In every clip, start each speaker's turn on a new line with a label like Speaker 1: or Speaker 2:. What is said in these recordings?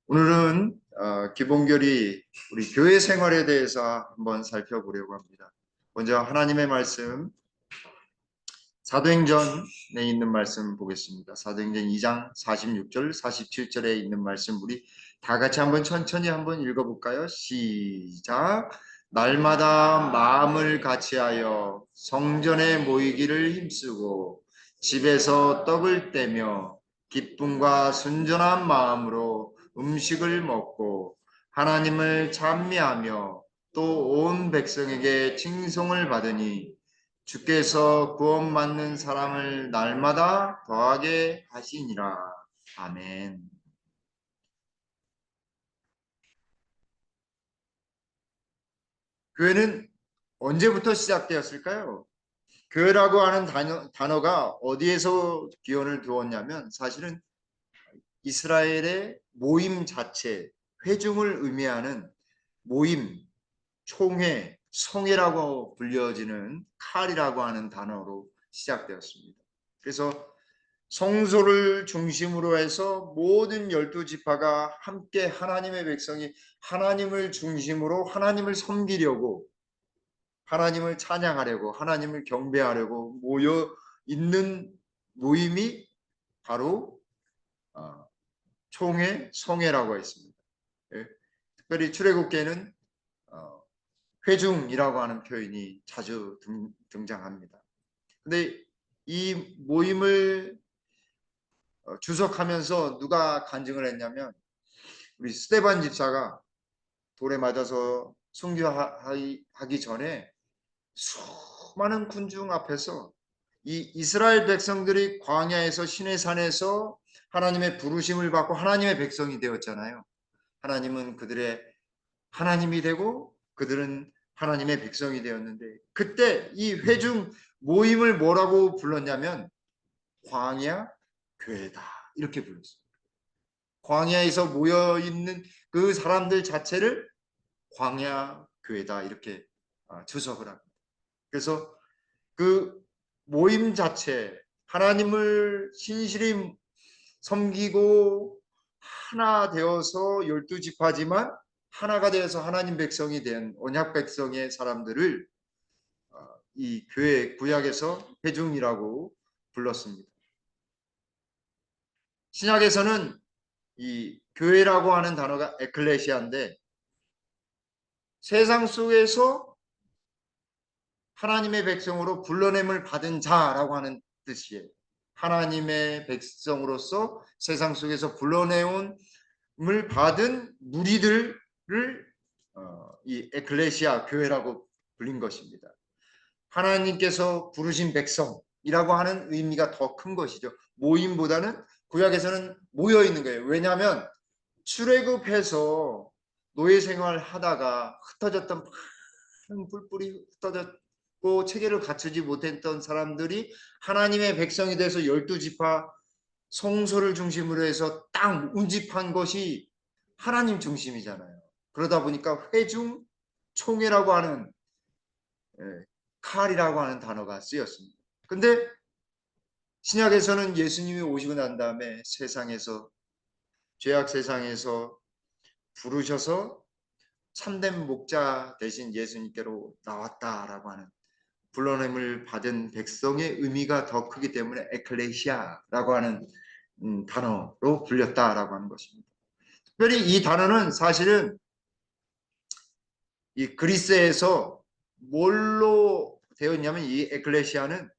Speaker 1: 오늘은 기본결의 우리 교회 생활에 대해서 한번 살펴보려고 합니다. 먼저 하나님의 말씀 사도행전에 있는 말씀 보겠습니다. 사도행전 2장 46절 47절에 있는 말씀 우리 다 같이 한번 천천히 한번 읽어볼까요? 시작. 날마다 마음을 같이하여 성전에 모이기를 힘쓰고 집에서 떡을 떼며 기쁨과 순전한 마음으로 음식을 먹고 하나님을 찬미하며 또 온 백성에게 칭송을 받으니 주께서 구원받는 사람을 날마다 더하게 하시니라. 아멘. 교회는 언제부터 시작되었을까요? 교회라고 하는 단어가 어디에서 기원을 두었냐면 사실은 이스라엘의 모임 자체, 회중을 의미하는 모임, 총회, 성회라고 불려지는 칼이라고 하는 단어로 시작되었습니다. 그래서 성소를 중심으로 해서 모든 12지파가 함께 하나님의 백성이 하나님을 중심으로 하나님을 섬기려고 하나님을 찬양하려고 하나님을 경배하려고 모여 있는 모임이 바로 총회, 성회라고 했습니다. 예. 특별히 출애굽기에는 회중이라고 하는 표현이 자주 등장합니다. 근데 이 모임을 주석하면서 누가 간증을 했냐면 우리 스데반 집사가 돌에 맞아서 순교하기 전에 수많은 군중 앞에서 이 이스라엘 백성들이 광야에서 시내산에서 하나님의 부르심을 받고 하나님의 백성이 되었잖아요. 하나님은 그들의 하나님이 되고 그들은 하나님의 백성이 되었는데 그때 이 회중 모임을 뭐라고 불렀냐면 광야 교회다 이렇게 불렀어요. 광야에서 모여 있는 그 사람들 자체를 광야 교회다 이렇게 주석을 합니다. 그래서 그 모임 자체 하나님을 신실히 섬기고 하나 되어서 12지파지만 하나가 되어서 하나님 백성이 된 언약 백성의 사람들을 이 교회 구약에서 회중이라고 불렀습니다. 신약에서는 이 교회라고 하는 단어가 에클레시아인데 세상 속에서 하나님의 백성으로 불러냄을 받은 자라고 하는 뜻이에요. 하나님의 백성으로서 세상 속에서 불러내음을 받은 무리들을 이 에클레시아 교회라고 불린 것입니다. 하나님께서 부르신 백성이라고 하는 의미가 더 큰 것이죠. 모임보다는 구약에서는 모여 있는 거예요. 왜냐하면 출애굽해서 노예 생활 하다가 흩어졌던 많은 뿔뿔이 흩어졌고 체계를 갖추지 못했던 사람들이 하나님의 백성이 돼서 12지파 성소를 중심으로 해서 딱 운집한 것이 하나님 중심이잖아요. 그러다 보니까 회중 총회라고 하는 칼이라고 하는 단어가 쓰였습니다. 근데 신약에서는 예수님이 오시고 난 다음에 세상에서 죄악 세상에서 부르셔서 참된 목자 대신 예수님께로 나왔다라고 하는 불러냄을 받은 백성의 의미가 더 크기 때문에 에클레시아라고 하는 단어로 불렸다라고 하는 것입니다. 특별히 이 단어는 사실은 이 그리스에서 뭘로 되어 있냐면 이 에클레시아는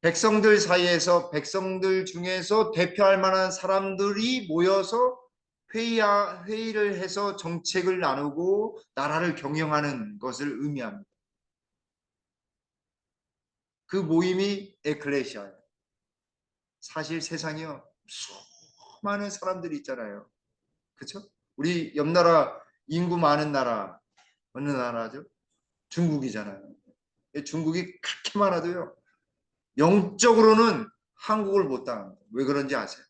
Speaker 1: 백성들 사이에서 백성들 중에서 대표할 만한 사람들이 모여서 회의를 해서 정책을 나누고 나라를 경영하는 것을 의미합니다. 그 모임이 에클레시아예요. 사실 세상이요 수많은 사람들이 있잖아요. 그렇죠? 우리 옆나라 인구 많은 나라 어느 나라죠? 중국이잖아요. 중국이 그렇게 많아도요. 영적으로는 한국을 못 당합니다. 왜 그런지 아세요?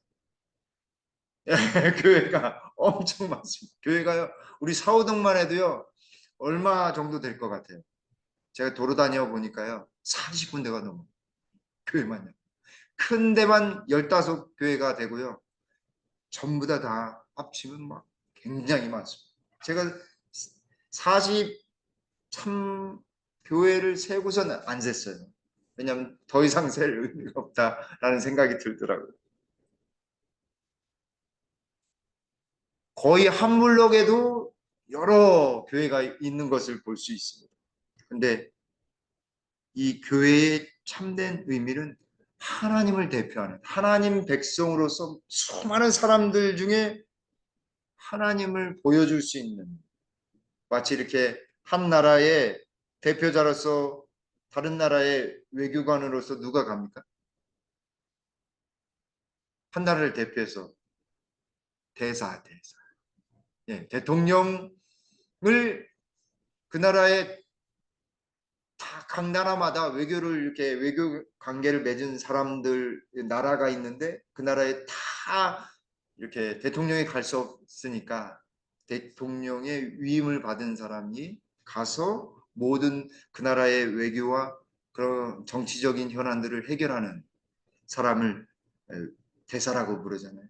Speaker 1: 교회가 엄청 많습니다. 교회가요. 우리 사호동만 해도요. 얼마 정도 될 것 같아요. 제가 도로 다녀 보니까요. 30군데가 넘어요. 교회만요. 큰 데만 15교회가 되고요. 전부 다 합치면 막 굉장히 많습니다. 제가 40 참 교회를 세고서는 안 셌어요. 왜냐하면 더 이상 셀 의미가 없다라는 생각이 들더라고요. 거의 한 블록에도 여러 교회가 있는 것을 볼 수 있습니다. 근데 이 교회의 참된 의미는 하나님을 대표하는 하나님 백성으로서 수많은 사람들 중에 하나님을 보여줄 수 있는, 마치 이렇게 한 나라의 대표자로서 다른 나라의 외교관으로서 누가 갑니까? 한 나라를 대표해서 대사. 예, 대통령을 그 나라의 다 각 나라마다 외교를 이렇게 외교 관계를 맺은 사람들 나라가 있는데 그 나라에 다 이렇게 대통령이 갈 수 없으니까 대통령의 위임을 받은 사람이 가서 모든 그 나라의 외교와 그런 정치적인 현안들을 해결하는 사람을 대사라고 부르잖아요.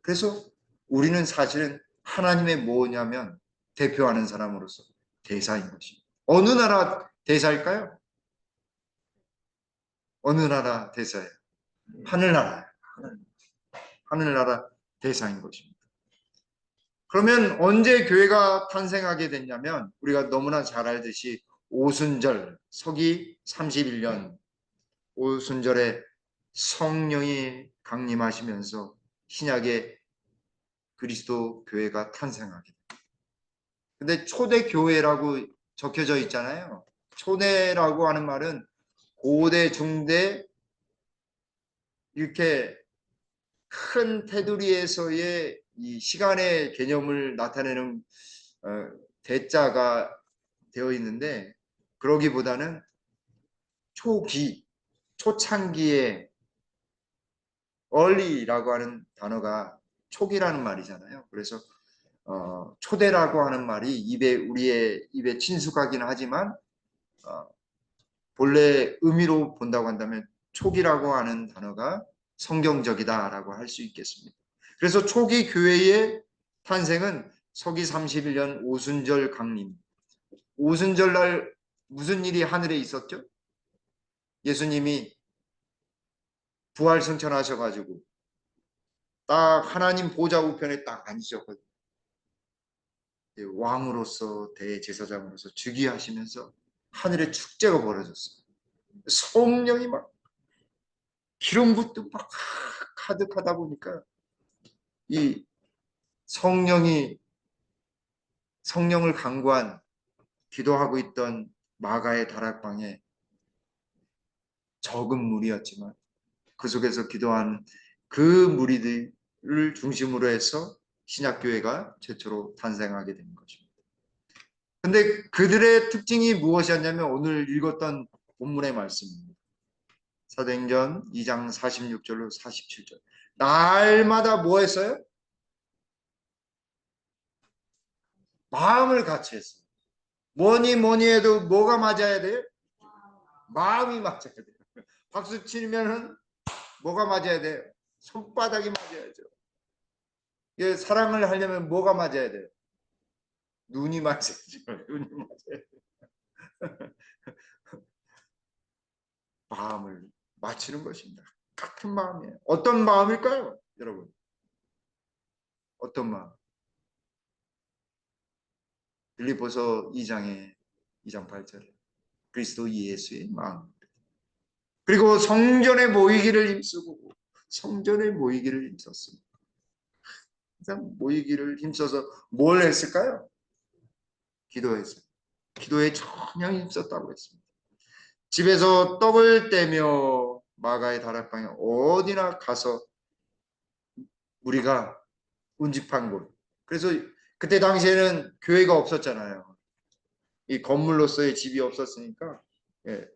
Speaker 1: 그래서 우리는 사실은 하나님의 뭐냐면 대표하는 사람으로서 대사인 것입니다. 어느 나라 대사일까요? 어느 나라 대사예요? 하늘나라예요. 하늘나라 대사인 것입니다. 그러면 언제 교회가 탄생하게 됐냐면 우리가 너무나 잘 알듯이 오순절 서기 31년 오순절에 성령이 강림하시면서 신약의 그리스도 교회가 탄생하게 됩니다. 근데 초대 교회라고 적혀져 있잖아요. 초대라고 하는 말은 고대, 중대 이렇게 큰 테두리에서의 이 시간의 개념을 나타내는 대자가 되어 있는데 그러기보다는 초기, 초창기에 early라고 하는 단어가 초기라는 말이잖아요. 그래서 초대라고 하는 말이 우리의 입에 친숙하긴 하지만 어, 본래 의미로 본다고 한다면 초기라고 하는 단어가 성경적이다라고 할 수 있겠습니다. 그래서 초기 교회의 탄생은 서기 31년 오순절 강림. 오순절 날 무슨 일이 하늘에 있었죠? 예수님이 부활 승천하셔가지고 딱 하나님 보좌 우편에 딱 앉으셨거든요. 왕으로서 대제사장으로서 즉위하시면서 하늘에 축제가 벌어졌어요. 성령이 막 기름 붓듯 막 가득하다 보니까 이 성령을 간구한 기도하고 있던 마가의 다락방에 적은 무리였지만 그 속에서 기도하는 그 무리들을 중심으로 해서 신약교회가 최초로 탄생하게 된 것입니다. 근데 그들의 특징이 무엇이었냐면 오늘 읽었던 본문의 말씀입니다. 사도행전 2장 46절로 47절. 날마다 뭐 했어요? 마음을 같이 했어요. 뭐니 해도 뭐가 맞아야 돼요? 마음이 맞아야 돼요. 박수 치면은 뭐가 맞아야 돼요? 손바닥이 맞아야죠. 사랑을 하려면 뭐가 맞아야 돼요? 눈이 맞아야죠. 눈이 맞아야 돼요. 마음을 맞추는 것입니다. 같은 마음이에요. 어떤 마음일까요? 여러분. 어떤 마음? 빌립보서 2장 8절에 그리스도 예수의 마음. 그리고 성전에 모이기를 힘쓰고 성전에 모이기를 힘썼습니다. 항상 모이기를 힘써서 뭘 했을까요? 기도했어요. 기도에 전혀 힘썼다고 했습니다. 집에서 떡을 떼며 마가의 다락방에 어디나 가서 우리가 운집한 곳. 그래서 그때 당시에는 교회가 없었잖아요. 이 건물로서의 집이 없었으니까, 예,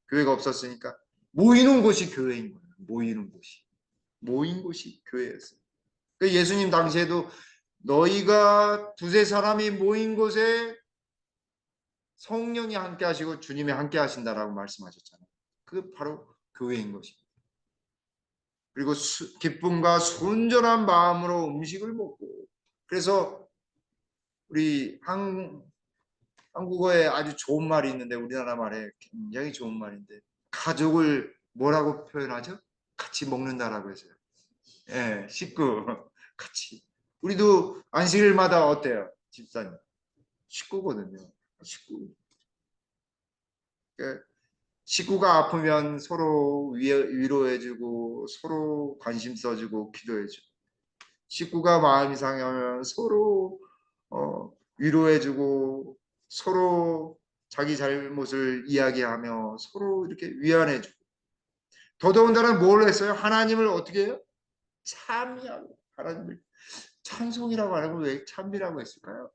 Speaker 1: 교회가 없었으니까 모이는 곳이 교회인 거예요. 모인 곳이 교회였어요. 그 예수님 당시에도 너희가 두세 사람이 모인 곳에 성령이 함께 하시고 주님이 함께 하신다라고 말씀하셨잖아요. 그 바로 교회인 것입니다. 그리고 기쁨과 순전한 마음으로 음식을 먹고 그래서 우리 한국어에 아주 좋은 말이 있는데 우리나라 말에 굉장히 좋은 말인데 가족을 뭐라고 표현하죠? 같이 먹는다라고 해서요. 예, 식구 같이. 우리도 안식일마다 어때요? 집사님 식구거든요. 식구. 그 식구가 아프면 서로 위로해주고 서로 관심 써주고 기도해주고 식구가 마음이 상하면 서로 위로해주고 서로 자기 잘못을 이야기하며 서로 이렇게 위안해주고 더더군다나 뭘 했어요? 하나님을 어떻게 해요? 찬미하고 하나님을 찬송이라고 안 하고 왜 찬미라고 했을까요?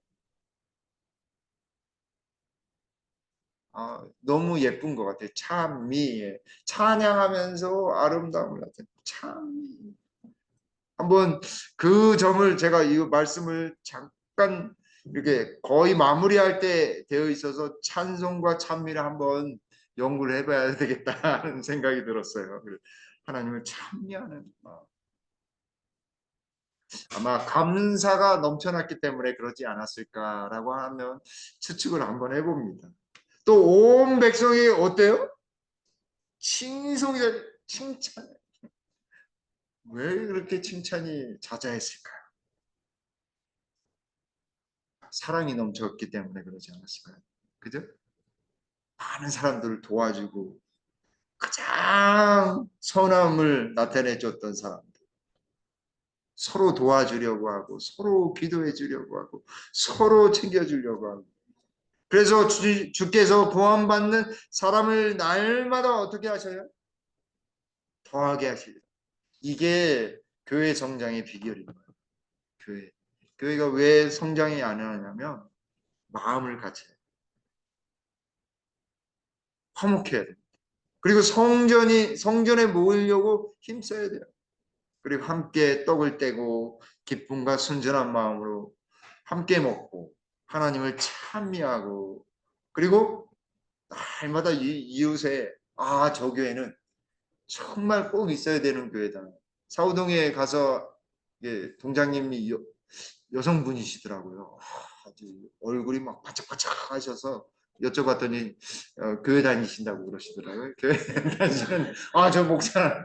Speaker 1: 너무 예쁜 것 같아요. 찬미 찬양하면서 아름다움을 나타내 찬미 한번 그 점을 제가 이 말씀을 잠깐 이렇게 거의 마무리할 때 되어 있어서 찬송과 찬미를 한번 연구를 해봐야 되겠다는 생각이 들었어요. 하나님을 찬미하는 마음. 아마 감사가 넘쳐났기 때문에 그러지 않았을까라고 하면 추측을 한번 해봅니다. 또 온 백성이 어때요? 칭송이 칭찬. 왜 그렇게 칭찬이 자자했을까요? 사랑이 넘쳤기 때문에 그러지 않았을까요? 그죠? 많은 사람들을 도와주고 가장 선함을 나타내 줬던 사람들. 서로 도와주려고 하고 서로 기도해 주려고 하고 서로 챙겨 주려고 하고 그래서 주께서 구원받는 사람을 날마다 어떻게 하셔요? 더하게 하시려. 이게 교회 성장의 비결인 거예요. 교회. 교회가 왜 성장이 안 하냐면 마음을 같이 화목해야 돼요. 그리고 성전에 모이려고 힘써야 돼요. 그리고 함께 떡을 떼고 기쁨과 순전한 마음으로 함께 먹고 하나님을 찬미하고 그리고 날마다 이웃에 저 교회는 정말 꼭 있어야 되는 교회다. 사우동에 가서 동장님이 여성분이시더라고요. 아주 얼굴이 막 바짝바짝 하셔서 여쭤봤더니 교회 다니신다고 그러시더라고요. 교회 다니시는 저 목사님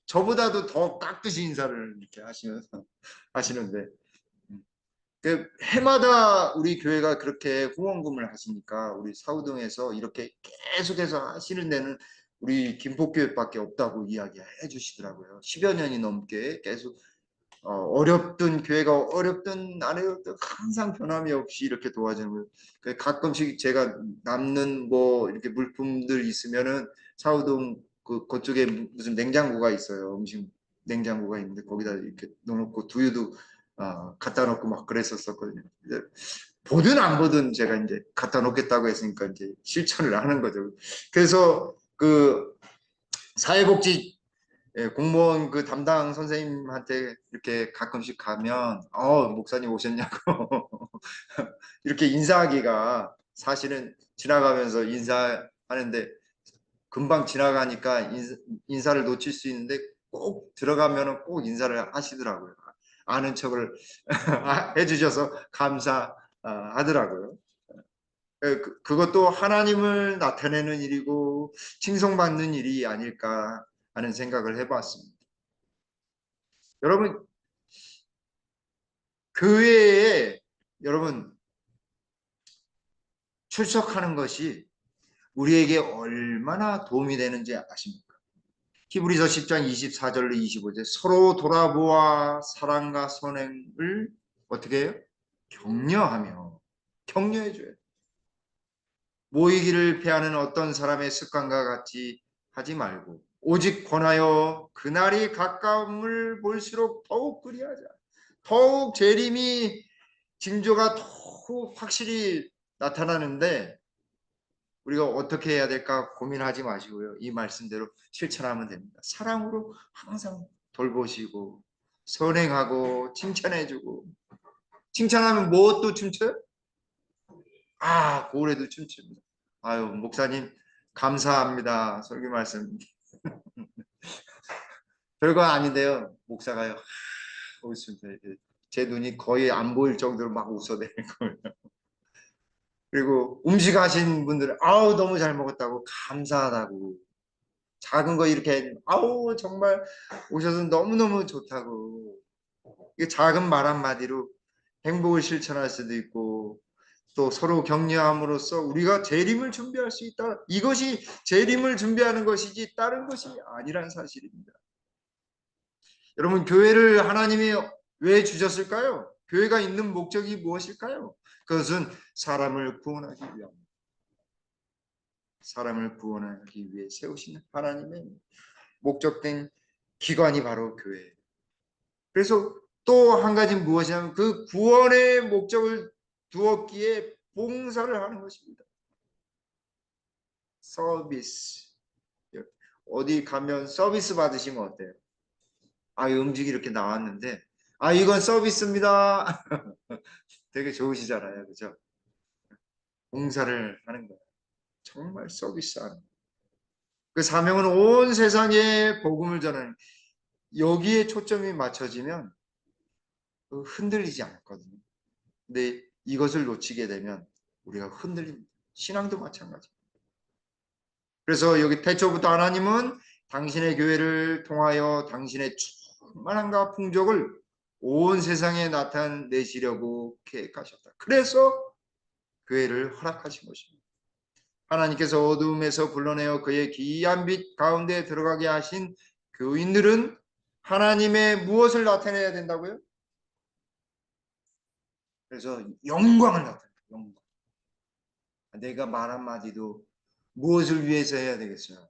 Speaker 1: 저보다도 더 깍듯이 인사를 이렇게 하시면서 하시는데 해마다 우리 교회가 그렇게 후원금을 하시니까 우리 사우동에서 이렇게 계속해서 하시는 데는 우리 김포교회밖에 없다고 이야기해 주시더라고요. 10여 년이 넘게 계속 어렵든 교회가 어렵든 안 어렵든 항상 변함이 없이 이렇게 도와주는 거예요. 가끔씩 제가 남는 뭐 이렇게 물품들 있으면은 사우동 그쪽에 무슨 냉장고가 있어요. 음식 냉장고가 있는데 거기다 이렇게 넣어놓고 두유도 갖다 놓고 막 그랬었거든요. 보든 안 보든 제가 이제 갖다 놓겠다고 했으니까 이제 실천을 하는 거죠. 그래서 그 사회복지 공무원 그 담당 선생님한테 이렇게 가끔씩 가면 목사님 오셨냐고 이렇게 인사하기가 사실은 지나가면서 인사하는데 금방 지나가니까 인사를 놓칠 수 있는데 꼭 들어가면은 꼭 인사를 하시더라고요. 아는 척을 해주셔서 감사하더라고요. 그것도 하나님을 나타내는 일이고 칭송받는 일이 아닐까 하는 생각을 해봤습니다. 여러분 교회에 여러분 출석하는 것이 우리에게 얼마나 도움이 되는지 아십니까? 히브리서 10장 24절로 25절 서로 돌아보아 사랑과 선행을 어떻게 해요? 격려하며 격려해줘요. 모이기를 패하는 어떤 사람의 습관과 같이 하지 말고 오직 권하여 그날이 가까움을 볼수록 더욱 그리하자. 더욱 재림이 징조가 더욱 확실히 나타나는데 우리가 어떻게 해야 될까 고민하지 마시고요. 이 말씀대로 실천하면 됩니다. 사랑으로 항상 돌보시고 선행하고 칭찬해주고 칭찬하면 무엇도 춤춰요? 고래도 춤춥니다. 아유 목사님 감사합니다. 설교 말씀 별거 아닌데요. 목사가요. 있습니다. 제 눈이 거의 안 보일 정도로 막 웃어대는 거예요. 그리고 음식하신 분들은 아우 너무 잘 먹었다고 감사하다고 작은 거 이렇게 아우 정말 오셔서 너무너무 좋다고 이 작은 말 한마디로 행복을 실천할 수도 있고 또 서로 격려함으로써 우리가 재림을 준비할 수 있다. 이것이 재림을 준비하는 것이지 다른 것이 아니란 사실입니다. 여러분 교회를 하나님이 왜 주셨을까요? 교회가 있는 목적이 무엇일까요? 그것은 사람을 구원하기 위함. 사람을 구원하기 위해 세우신 하나님의 목적된 기관이 바로 교회예요. 그래서 또 한 가지 무엇이냐면 그 구원의 목적을 두었기에 봉사를 하는 것입니다. 서비스. 어디 가면 서비스 받으시면 어때요? 아, 음식이 이렇게 나왔는데 아, 이건 서비스입니다. 되게 좋으시잖아요. 그죠? 봉사를 하는 거예요. 정말 서비스하는. 그 사명은 온 세상에 복음을 전하는 여기에 초점이 맞춰지면 흔들리지 않거든요. 근데 이것을 놓치게 되면 우리가 흔들립니다. 신앙도 마찬가지. 그래서 여기 태초부터 하나님은 당신의 교회를 통하여 당신의 충만함과 풍족을 온 세상에 나타내시려고 계획하셨다. 그래서 교회를 허락하신 것입니다. 하나님께서 어두움에서 불러내어 그의 기이한 빛 가운데 들어가게 하신 교인들은 하나님의 무엇을 나타내야 된다고요? 그래서 영광을 나타내요. 영광. 내가 말 한마디도 무엇을 위해서 해야 되겠어요?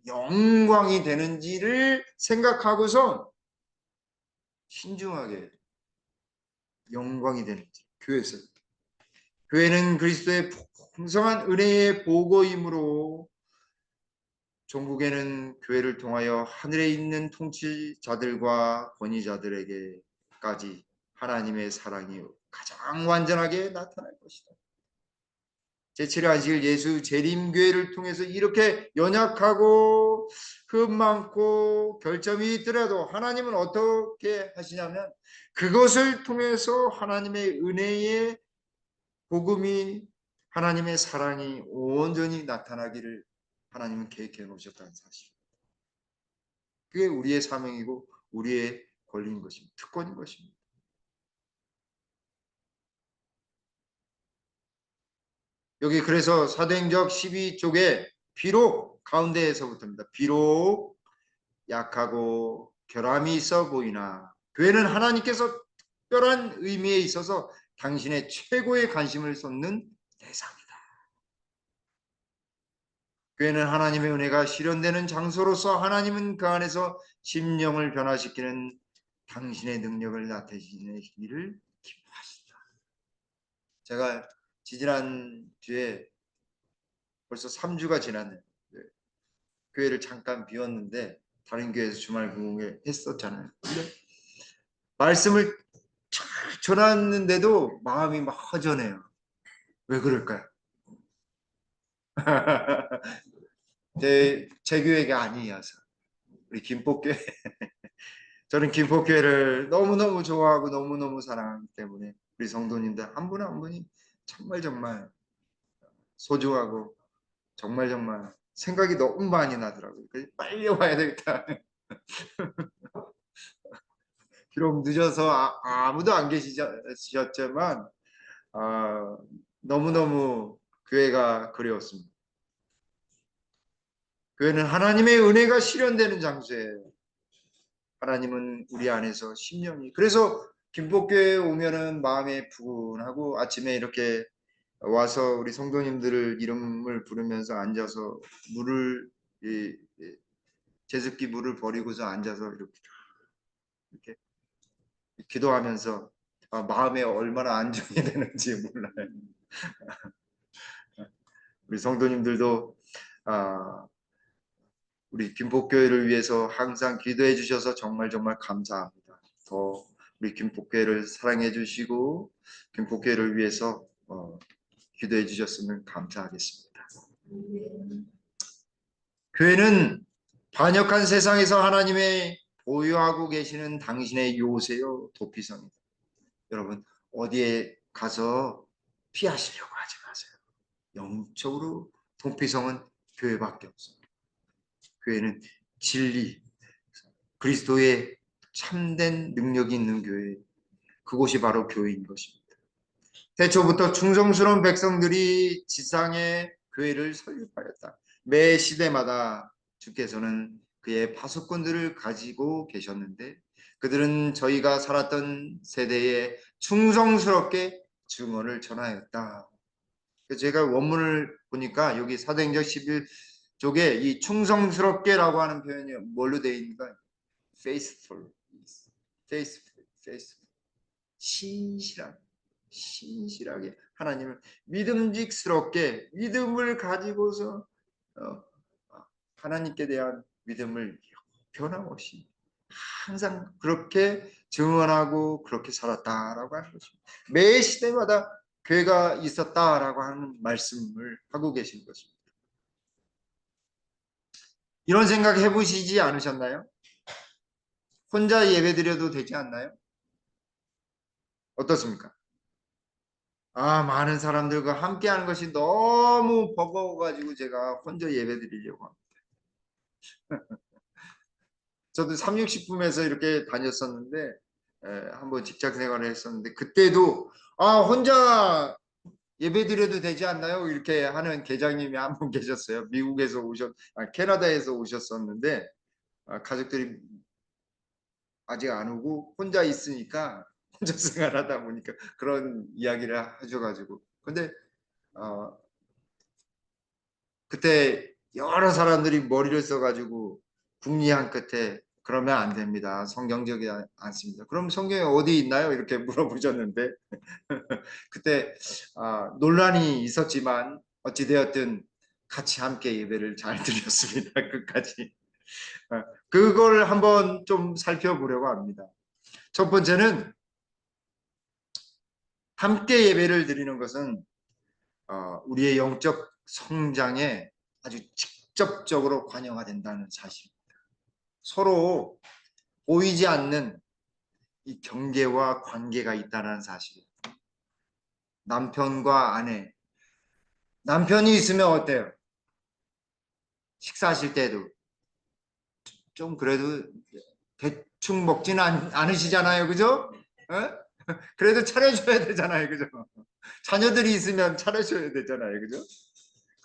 Speaker 1: 영광이 되는지를 생각하고서 신중하게 영광이 되는지 교회에서 교회는 그리스도의 풍성한 은혜의 보고이므로 종국에는 교회를 통하여 하늘에 있는 통치자들과 권위자들에게까지 하나님의 사랑이 가장 완전하게 나타날 것이다. 제7회 안식일 예수 재림교회를 통해서 이렇게 연약하고 흠 많고 결점이 있더라도 하나님은 어떻게 하시냐면 그것을 통해서 하나님의 은혜의 복음이 하나님의 사랑이 온전히 나타나기를 하나님은 계획해 놓으셨다는 사실. 그게 우리의 사명이고 우리의 권리인 것입니다. 특권인 것입니다. 여기 그래서 사도행적 12쪽에 비록 가운데에서부터입니다. 비록 약하고 결함이 있어 보이나 교회는 하나님께서 특별한 의미에 있어서 당신의 최고의 관심을 쏟는 대상이다. 교회는 하나님의 은혜가 실현되는 장소로서 하나님은 그 안에서 심령을 변화시키는 당신의 능력을 나타내시기를 기뻐하신다. 제가 지지난 주에 벌써 3주가 지났네요. 교회를 잠깐 비웠는데 다른 교회에서 주말 공회 했었잖아요. 근데 말씀을 쫙 전했는데도 마음이 막 허전해요. 왜 그럴까요? 제 교회가 아니어서 우리 김포교회 저는 김포교회를 너무너무 좋아하고 너무너무 사랑하기 때문에 우리 성도님들 한 분 한 분이 정말 정말 소중하고 정말 정말 생각이 너무 많이 나더라고요. 그래서 빨리 와야 되겠다. 비록 늦어서 아무도 안 계시셨지만 너무너무 교회가 그리웠습니다. 교회는 하나님의 은혜가 실현되는 장소예요. 하나님은 우리 안에서 심령이 그래서 김포교회에 오면은 마음에 푸근하고 아침에 이렇게 와서 우리 성도님들을 이름을 부르면서 앉아서 물을 제습기 물을 버리고서 앉아서 이렇게 기도하면서 마음에 얼마나 안정이 되는지 몰라요. 우리 성도님들도 우리 김포교회를 위해서 항상 기도해 주셔서 정말 정말 감사합니다. 더 우리 김포교회를 사랑해 주시고 김포교회를 위해서 기도해 주셨으면 감사하겠습니다. 교회는 반역한 세상에서 하나님의 보유하고 계시는 당신의 요새요 도피성이다. 여러분 어디에 가서 피하시려고 하지 마세요. 영적으로 도피성은 교회밖에 없어요. 교회는 진리, 그리스도의 참된 능력이 있는 교회, 그곳이 바로 교회인 것입니다. 태초부터 충성스러운 백성들이 지상의 교회를 설립하였다. 매 시대마다 주께서는 그의 파수꾼들을 가지고 계셨는데 그들은 저희가 살았던 세대에 충성스럽게 증언을 전하였다. 제가 원문을 보니까 여기 사도행전 11쪽에 이 충성스럽게라고 하는 표현이 뭘로 되어 있는가? faithful, faithful, faithful. 신실하게 하나님을 믿음직스럽게 믿음을 가지고서 어, 하나님께 대한 믿음을 변함없이 항상 그렇게 증언하고 그렇게 살았다라고 하는 것입니다. 매 시대마다 교회가 있었다라고 하는 말씀을 하고 계신 것입니다. 이런 생각 해보시지 않으셨나요? 혼자 예배드려도 되지 않나요? 어떻습니까? 많은 사람들과 함께 하는 것이 너무 버거워가지고 제가 혼자 예배 드리려고 합니다. 저도 360품에서 이렇게 다녔었는데, 한번 직장 생활을 했었는데, 그때도, 혼자 예배 드려도 되지 않나요? 이렇게 하는 계장님이 한 분 계셨어요. 미국에서 캐나다에서 오셨었는데, 가족들이 아직 안 오고 혼자 있으니까, 혼자 생활하다 보니까 그런 이야기를 하셔가지고. 근데, 어, 그때 여러 사람들이 머리를 써가지고 궁리한 끝에 그러면 안 됩니다. 성경적이 않습니다. 그럼 성경에 어디 있나요? 이렇게 물어보셨는데 그때 논란이 있었지만 어찌되었든 같이 함께 예배를 잘 드렸습니다. 끝까지. 그걸 한번 좀 살펴보려고 합니다. 첫 번째는 함께 예배를 드리는 것은 우리의 영적 성장에 아주 직접적으로 관여가 된다는 사실. 서로 보이지 않는 이 경계와 관계가 있다는 사실. 남편과 아내. 남편이 있으면 어때요? 식사하실 때도 좀 그래도 대충 먹지는 않으시잖아요. 그죠? 그래도 차려줘야 되잖아요. 그죠? 자녀들이 있으면 차려줘야 되잖아요. 그죠?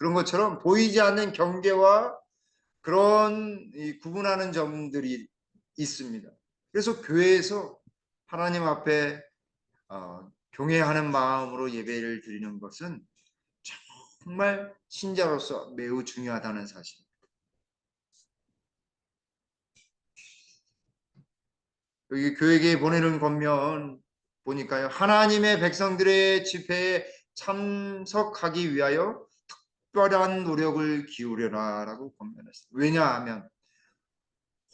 Speaker 1: 그런 것처럼 보이지 않는 경계와 그런 구분하는 점들이 있습니다. 그래서 교회에서 하나님 앞에 경외하는 마음으로 예배를 드리는 것은 정말 신자로서 매우 중요하다는 사실. 여기 교회에 보내는 권면 보니까요. 하나님의 백성들의 집회에 참석하기 위하여 특별한 노력을 기울여라라고 권면했어요. 왜냐하면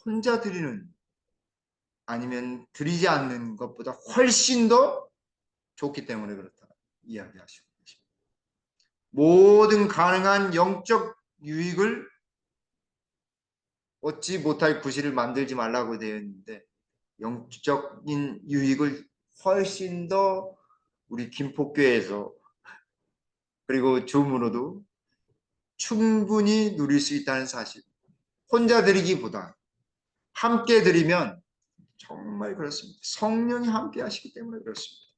Speaker 1: 혼자 드리는 아니면 드리지 않는 것보다 훨씬 더 좋기 때문에 그렇다 이야기하시고 계십니다. 모든 가능한 영적 유익을 얻지 못할 구실을 만들지 말라고 되어 있는데 영적인 유익을 훨씬 더 우리 김포교회에서 그리고 줌으로도 충분히 누릴 수 있다는 사실. 혼자 드리기보다 함께 드리면 정말 그렇습니다. 성령이 함께 하시기 때문에 그렇습니다.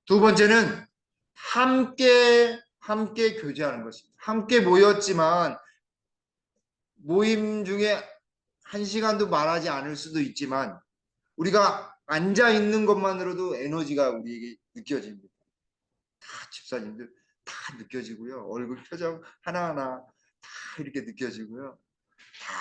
Speaker 1: 두 번째는 함께 교제하는 것입니다. 함께 모였지만 모임 중에 한 시간도 말하지 않을 수도 있지만 우리가 앉아 있는 것만으로도 에너지가 우리에게 느껴집니다. 다 집사님들 다 느껴지고요. 얼굴 표정 하나하나 다 이렇게 느껴지고요. 다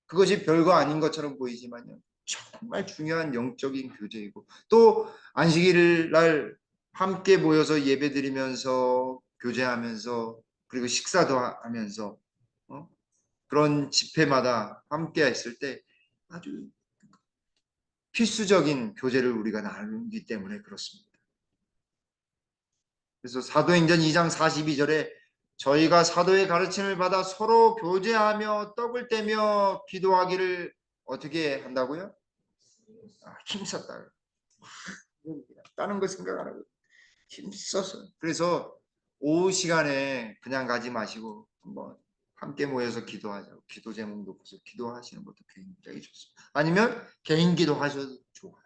Speaker 1: 그것이 별거 아닌 것처럼 보이지만요. 정말 중요한 영적인 교제이고 또 안식일 날 함께 모여서 예배드리면서 교제하면서 그리고 식사도 하면서 그런 집회마다 함께 했을 때 아주 필수적인 교제를 우리가 나누기 때문에 그렇습니다. 그래서 사도행전 2장 42절에 저희가 사도의 가르침을 받아 서로 교제하며 떡을 떼며 기도하기를 어떻게 한다고요? 힘썼다. 다른 거 생각 안 하고 힘써서. 그래서 오후 시간에 그냥 가지 마시고 한번 함께 모여서 기도하자고. 기도 제목 놓고서 기도하시는 것도 굉장히 좋습니다. 아니면 개인 기도하셔도 좋아요.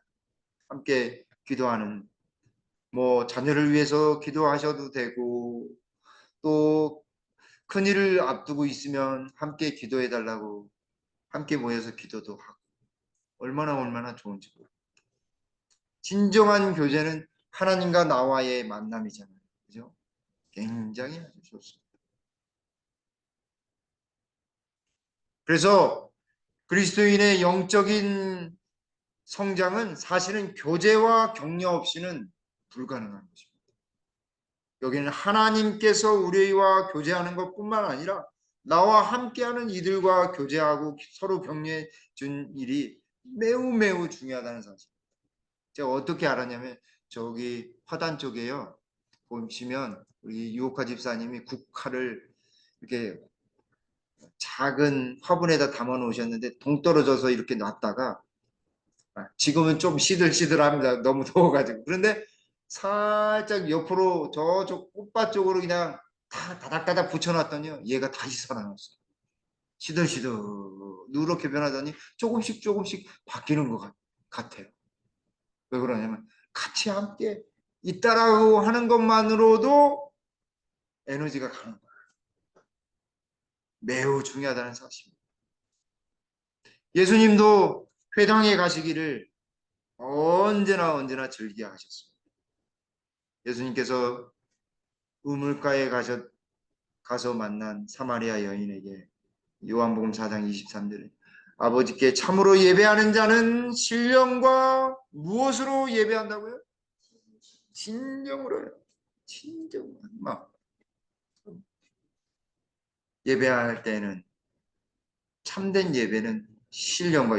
Speaker 1: 함께 기도하는, 뭐 자녀를 위해서 기도하셔도 되고, 또 큰일을 앞두고 있으면 함께 기도해 달라고 함께 모여서 기도도 하고, 얼마나 좋은지 모르겠어요. 진정한 교제는 하나님과 나와의 만남이잖아요. 그죠? 굉장히 아주 좋습니다. 그래서 그리스도인의 영적인 성장은 사실은 교제와 격려 없이는 불가능한 것입니다. 여기는 하나님께서 우리와 교제하는 것뿐만 아니라 나와 함께하는 이들과 교제하고 서로 격려해 준 일이 매우 중요하다는 사실. 제가 어떻게 알았냐면 저기 화단 쪽에요. 보시면 우리 유옥화 집사님이 국화를 이렇게 작은 화분에다 담아 놓으셨는데 동떨어져서 이렇게 놨다가, 지금은 좀 시들시들합니다. 너무 더워가지고. 그런데 살짝 옆으로 저쪽 꽃밭 쪽으로 그냥 다 다닥다닥 붙여놨더니요, 얘가 다시 살아났어요. 시들시들 누렇게 변하더니 조금씩 바뀌는 것 같아요. 왜 그러냐면 같이 함께 있다라고 하는 것만으로도 에너지가 가는 거예요. 매우 중요하다는 사실입니다. 예수님도 회당에 가시기를 언제나 즐겨하셨습니다. 예수님께서 우물가에 가서 만난 사마리아 여인에게 요한복음 4장 23절에 아버지께 참으로 예배하는 자는 신령과 무엇으로 예배한다고요? 진정으로요. 진정. 막 예배할 때는, 참된 예배는 신령과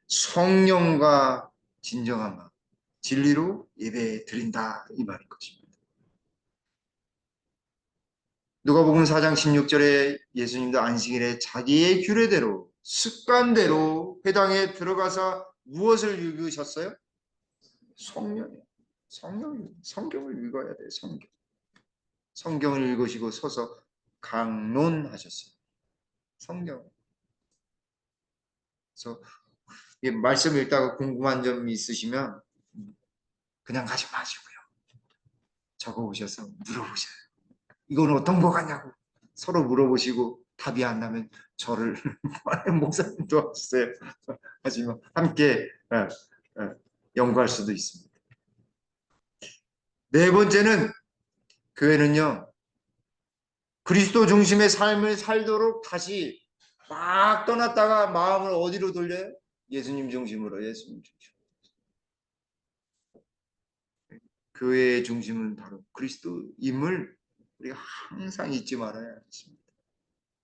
Speaker 1: 성령과 진정한 마음, 진리로 예배 드린다, 이 말인 것입니다. 누가복음 4장 16절에 예수님도 안식일에 자기의 규례대로 습관대로 회당에 들어가서 무엇을 읽으셨어요? 성령이요. 성경을 읽어야 돼요. 성경을 읽으시고 서서 강론하셨어요. 성경. 그래서 이 말씀 읽다가 궁금한 점이 있으시면 그냥 가지 마시고요. 적어오셔서 물어보셔요. 이건 어떤 거 같냐고 서로 물어보시고 답이 안 나면 저를 목사님 도와주세요 하시면 함께 연구할 수도 있습니다. 네 번째는, 교회는요 그리스도 중심의 삶을 살도록 다시 막 떠났다가 마음을 어디로 돌려요? 예수님 중심으로. 예수님 중심. 교회의 중심은 바로 그리스도임을 우리가 항상 잊지 말아야 하겠습니다.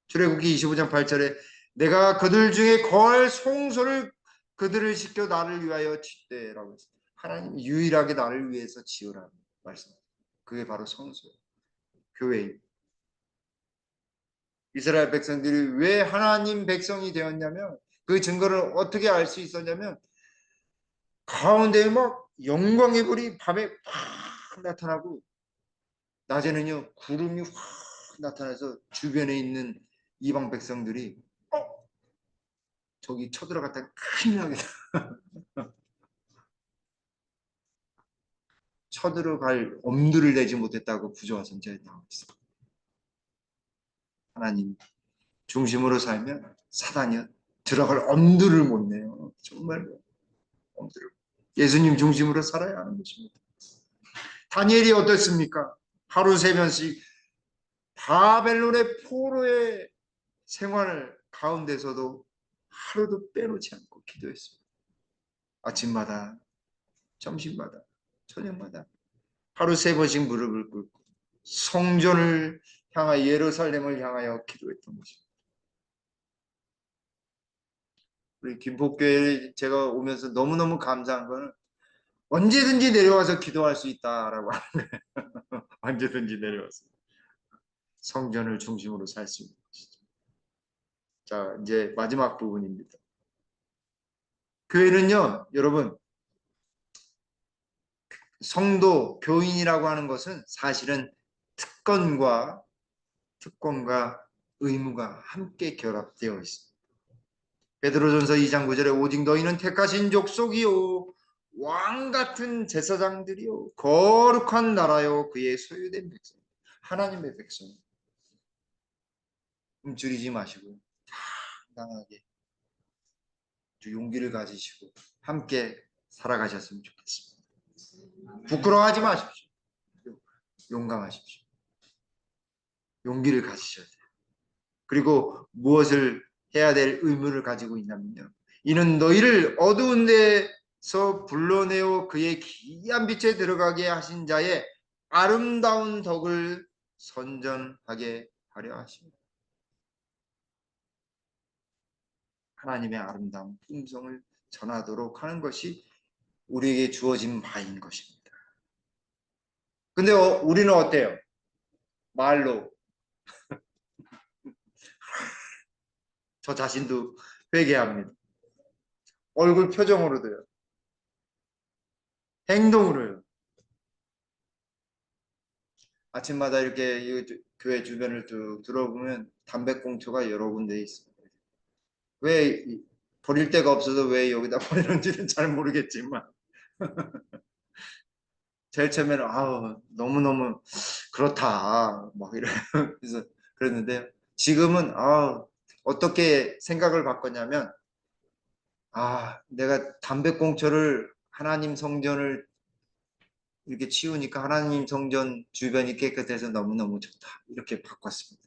Speaker 1: 출애굽기 25장 8절에 내가 그들 중에 거할 송소를 그들을 시켜 나를 위하여 짓되라고 했습니다. 하나님 유일하게 나를 위해서 지으라는 말씀. 그게 바로 성소, 교회입니다. 이스라엘 백성들이 왜 하나님 백성이 되었냐면, 그 증거를 어떻게 알 수 있었냐면, 가운데에 막 영광의 불이 밤에 확 나타나고 낮에는요 구름이 확 나타나서 주변에 있는 이방 백성들이 저기 쳐들어갔다 큰일 나겠다. 쳐들어갈 엄두를 내지 못했다고 구조화 선지에 나와 있습니다. 하나님 중심으로 살면 사단이 들어갈 엄두를 못 내요. 정말 엄두를. 예수님 중심으로 살아야 하는 것입니다. 다니엘이 어떻습니까? 하루 3번씩 바벨론의 포로의 생활 가운데서도 하루도 빼놓지 않고 기도했습니다. 아침마다, 점심마다, 저녁마다 하루 3번씩 무릎을 꿇고 성전을 향하여, 예루살렘을 향하여 기도했던 것입니다. 우리 김포교회에 제가 오면서 너무너무 감사한 거는 언제든지 내려와서 기도할 수 있다라고 하는 거예요. 언제든지 내려와서. 성전을 중심으로 살 수 있는 것이죠. 자, 이제 마지막 부분입니다. 교회는요, 여러분, 성도, 교인이라고 하는 것은 사실은 특권과 의무가 함께 결합되어 있습니다. 베드로전서 2장 9절에 오직 너희는 택하신 족속이요 왕 같은 제사장들이요 거룩한 나라요 그의 소유된 백성, 하나님의 백성. 움츠리지 마시고 당당하게 용기를 가지시고 함께 살아가셨으면 좋겠습니다. 부끄러워하지 마십시오. 용감하십시오. 용기를 가지셔야 돼요. 그리고 무엇을 해야 될 의무를 가지고 있냐면요, 이는 너희를 어두운 데서 불러내어 그의 기이한 빛에 들어가게 하신 자의 아름다운 덕을 선전하게 하려 하십니다. 하나님의 아름다운 품성을 전하도록 하는 것이 우리에게 주어진 바인 것입니다. 근데 우리는 어때요? 말로 저 자신도 회개합니다. 얼굴 표정으로도요. 행동으로요. 아침마다 이렇게 교회 주변을 쭉 들어보면 담배꽁초가 여러 군데 있습니다. 왜 버릴 데가 없어서 왜 여기다 버리는지는 잘 모르겠지만 제일 처음에는 아우 너무너무 그렇다 막 이러면서 그랬는데 지금은 어떻게 생각을 바꿨냐면 내가 담배꽁초를 하나님 성전을 이렇게 치우니까 하나님 성전 주변이 깨끗해서 너무너무 좋다 이렇게 바꿨습니다.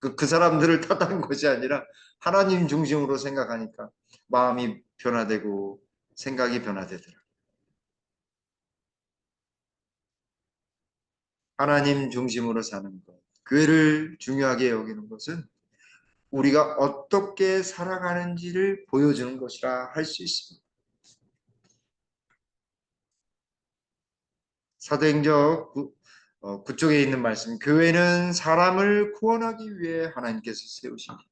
Speaker 1: 그 사람들을 탓한 것이 아니라 하나님 중심으로 생각하니까 마음이 변화되고 생각이 변화되더라고요. 하나님 중심으로 사는 것, 교회를 중요하게 여기는 것은 우리가 어떻게 살아가는지를 보여주는 것이라 할 수 있습니다. 사도행전 9쪽에 있는 말씀, 교회는 사람을 구원하기 위해 하나님께서 세우십니다.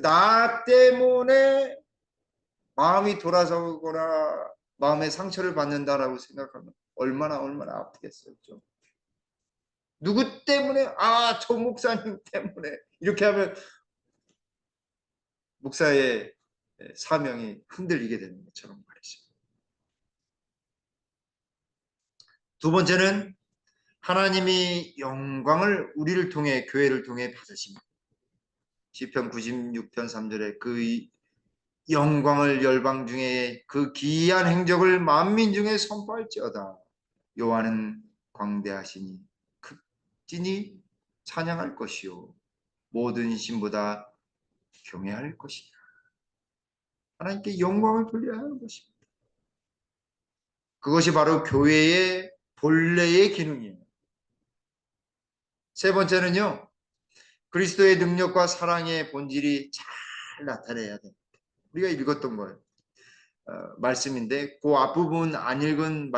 Speaker 1: 나 때문에 마음이 돌아서거나 마음의 상처를 받는다라고 생각하면 얼마나 아프겠어요. 좀. 누구 때문에? 저 목사님 때문에. 이렇게 하면 목사의 사명이 흔들리게 되는 것처럼 말이죠. 두 번째는 하나님이 영광을 우리를 통해 교회를 통해 받으십니다. 시편 96편 3절에 그 영광을 열방 중에 그 기이한 행적을 만민 중에 선포할지어다. 여호와는 광대하시니 극진히 찬양할 것이요 모든 신보다 경외할 것이다. 하나님께 영광을 돌려야 하는 것입니다. 그것이 바로 교회의 본래의 기능이에요. 세 번째는요, 그리스도의 능력과 사랑의 본질이 잘 나타내야 됩니다. 우리가 읽었던 거예요. 말씀인데 그 앞부분 안 읽은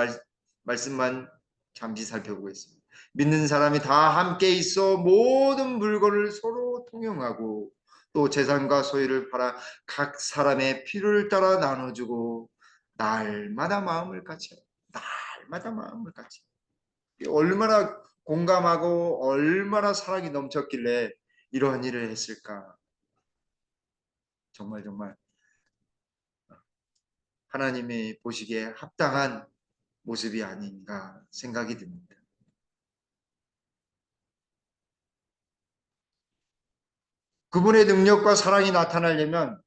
Speaker 1: 말씀만 잠시 살펴보겠습니다. 믿는 사람이 다 함께 있어 모든 물건을 서로 통용하고 또 재산과 소유를 팔아 각 사람의 필요를 따라 나눠주고 날마다 마음을 같이 날마다 마음을 같이 얼마나 공감하고 얼마나 사랑이 넘쳤길래 이러한 일을 했을까. 정말 하나님이 보시기에 합당한 모습이 아닌가 생각이 듭니다. 그분의 능력과 사랑이 나타나려면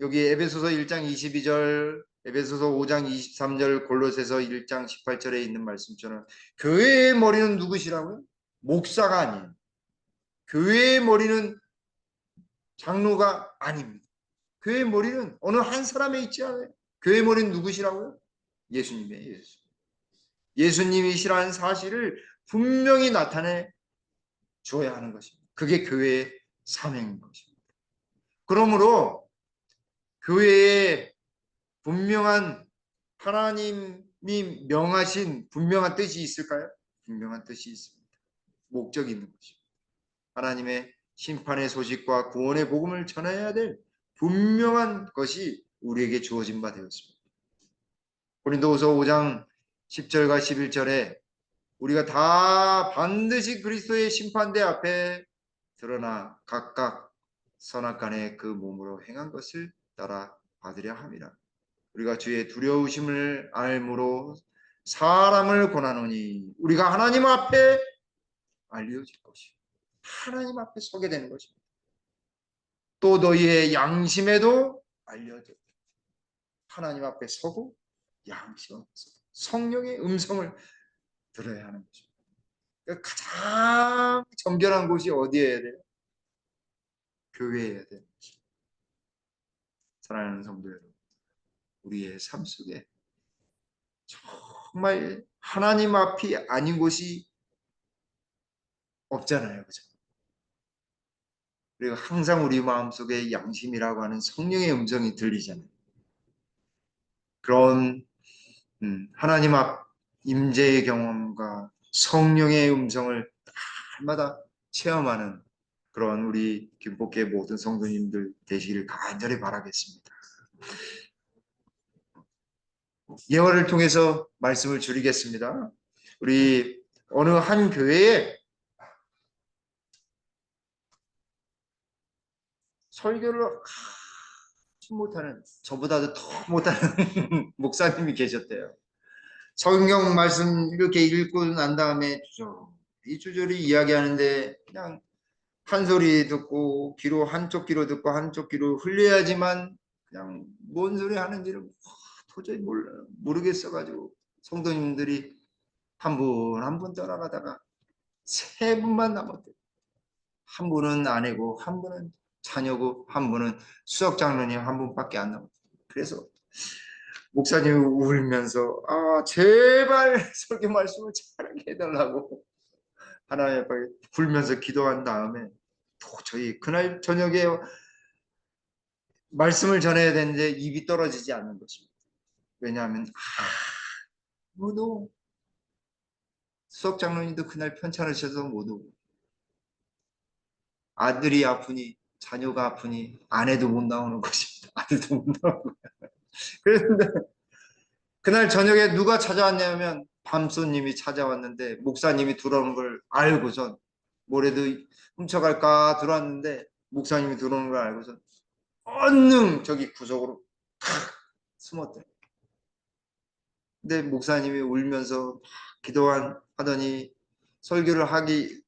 Speaker 1: 여기 에베소서 1장 22절, 에베소서 5장 23절, 골로새서 1장 18절에 있는 말씀처럼 교회의 머리는 누구시라고요? 목사가 아니에요. 교회의 머리는 장로가 아닙니다. 교회의 머리는 어느 한 사람에 있지 않아요. 교회의 머리는 누구시라고요? 예수님이에요. 예수님이시라는 사실을 분명히 나타내 주어야 하는 것입니다. 그게 교회의 사명인 것입니다. 그러므로 교회에 분명한 하나님이 명하신 분명한 뜻이 있을까요? 분명한 뜻이 있습니다. 목적이 있는 것입니다. 하나님의 심판의 소식과 구원의 복음을 전해야 될 분명한 것이 우리에게 주어진 바 되었습니다. 고린도후서 5장 10절과 11절에 우리가 다 반드시 그리스도의 심판대 앞에 드러나 각각 선악간에 그 몸으로 행한 것을 따라 받으려 함이라. 우리가 주의 두려우심을 알므로 사람을 권하노니 우리가 하나님 앞에 알려질 것이요 하나님 앞에 서게 되는 것입니다. 또 너희의 양심에도 알려져 하나님 앞에 서고 양심 앞에서 성령의 음성을 들어야 하는 것입니다. 그러니까 가장 정결한 곳이 어디에 해야 돼요? 교회에 해야 되는 것입니다. 사랑하는 성도 여러분, 우리의 삶 속에 정말 하나님 앞이 아닌 곳이 없잖아요. 그죠? 그리고 항상 우리 마음속에 양심이라고 하는 성령의 음성이 들리잖아요. 그런 하나님 앞 임재의 경험과 성령의 음성을 날마다 체험하는 그런 우리 김포교회 모든 성도님들 되시기를 간절히 바라겠습니다. 예화를 통해서 말씀을 줄이겠습니다. 우리 어느 한 교회에 설교를 못하는, 저보다도 더 못하는 목사님이 계셨대요. 성경 말씀 이렇게 읽고 난 다음에 주저리 이야기하는데 그냥 한 소리 듣고 귀로 한쪽 귀로 듣고 한쪽 귀로 흘려야지만 그냥 뭔 소리 하는지를 도저히 모르겠어가지고 성도님들이 한 분 한 분 떠나가다가 세 분만 남았대요. 한 분은 아내고 한 분은 자녀고 한 분은 수석 장로님 한 분밖에 안 남았어요. 그래서 목사님이 울면서 제발 설교 말씀을 잘하게 해달라고 하나님 앞에 굴면서 기도한 다음에 도저히 그날 저녁에 말씀을 전해야 되는데 입이 떨어지지 않는 것입니다. 왜냐하면 아무도 수석 장로님도 그날 편찮으셔서 못 오고 아들이 아프니 자녀가 아프니 아내도 못 나오는 것입니다. 아들도 못 나오고 그런데 그날 저녁에 누가 찾아왔냐면 밤손님이 찾아왔는데 목사님이 들어오는 걸 알고선 뭐래도 훔쳐갈까 들어왔는데 목사님이 들어오는 걸 알고선 얼른 저기 구석으로 숨었대. 근데 목사님이 울면서 하더니 설교를 하기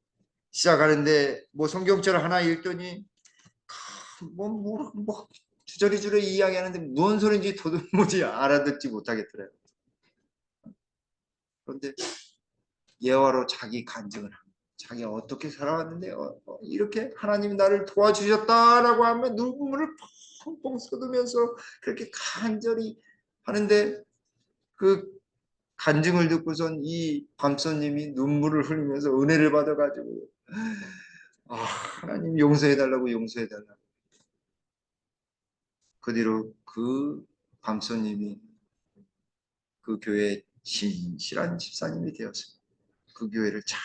Speaker 1: 시작하는데 뭐 성경책을 하나 읽더니 뭐 주저리주저리 이야기하는데 무슨 소리인지 도무지 알아듣지 못하겠더래요. 그런데 예화로 자기 간증을 합니다. 자기가 어떻게 살아왔는데 이렇게 하나님이 나를 도와주셨다라고 하면 눈물을 펑펑 쏟으면서 그렇게 간절히 하는데 그 간증을 듣고선 이 밤손님이 눈물을 흘리면서 은혜를 받아가지고 하나님 용서해달라고 용서해달라고 그 뒤로 그 밤손님이 그 교회의 신실한 집사님이 되었습니다. 그 교회를 잘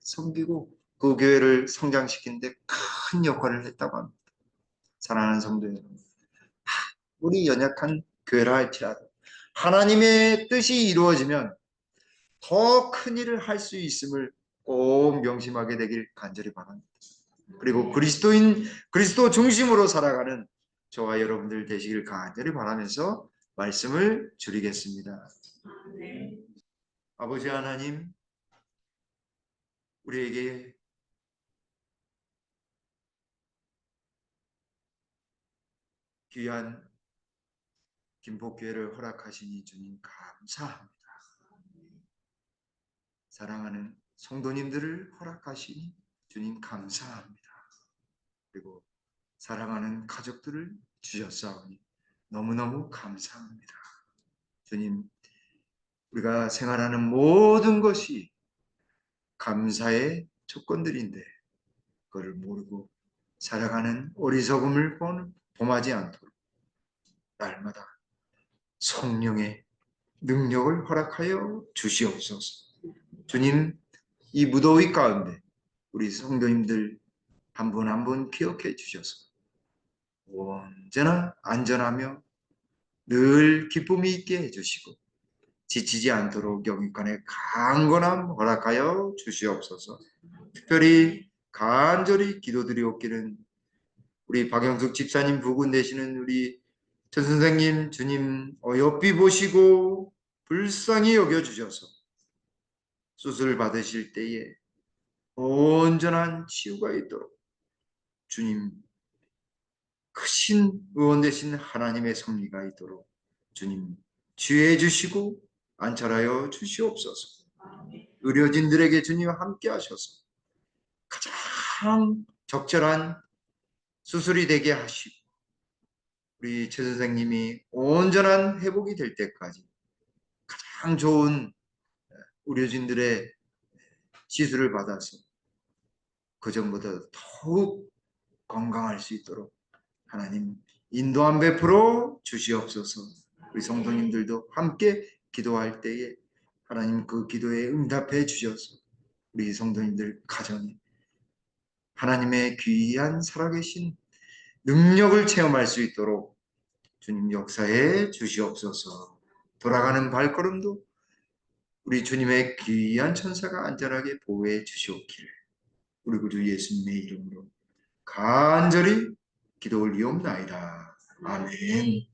Speaker 1: 섬기고 그 교회를 성장시키는데 큰 역할을 했다고 합니다. 사랑하는 성도 여러분, 우리 연약한 교회라 할지라도 하나님의 뜻이 이루어지면 더 큰 일을 할 수 있음을 꼭 명심하게 되길 간절히 바랍니다. 그리고 그리스도 중심으로 살아가는 저와 여러분들 되시길 간절히 바라면서 말씀을 줄이겠습니다. 아버지 하나님, 우리에게 귀한 김포교회를 허락하시니 주님 감사합니다. 사랑하는 성도님들을 허락하시니 주님 감사합니다. 그리고 사랑하는 가족들을 주셨사오니 너무너무 감사합니다. 주님, 우리가 생활하는 모든 것이 감사의 조건들인데 그걸 모르고 살아가는 어리석음을 범하지 않도록 날마다 성령의 능력을 허락하여 주시옵소서. 주님, 이 무더위 가운데 우리 성도님들 한 분 한 분 기억해 주셔서 언제나 안전하며 늘 기쁨이 있게 해주시고 지치지 않도록 영육간에 강건함 허락하여 주시옵소서. 특별히 간절히 기도드리옵기는 우리 박영숙 집사님 부군 되시는 우리 전 선생님 주님 어여삐 보시고 불쌍히 여겨주셔서 수술 받으실 때에 온전한 치유가 있도록 주님 크신 의원 되신 하나님의 섭리가 있도록 주님 지혜해 주시고 안찰하여 주시옵소서. 의료진들에게 주님 함께 하셔서 가장 적절한 수술이 되게 하시고 우리 최 선생님이 온전한 회복이 될 때까지 가장 좋은 의료진들의 시술을 받아서 그전보다 더욱 건강할 수 있도록 하나님 인도함 베풀어 주시옵소서. 우리 성도님들도 함께 기도할 때에 하나님 그 기도에 응답해 주셔서 우리 성도님들 가정에 하나님의 귀한 살아계신 능력을 체험할 수 있도록 주님 역사해 주시옵소서. 돌아가는 발걸음도 우리 주님의 귀한 천사가 안전하게 보호해 주시옵기를 우리 구주 예수님의 이름으로 간절히 기도 올리옵나이다. 아멘.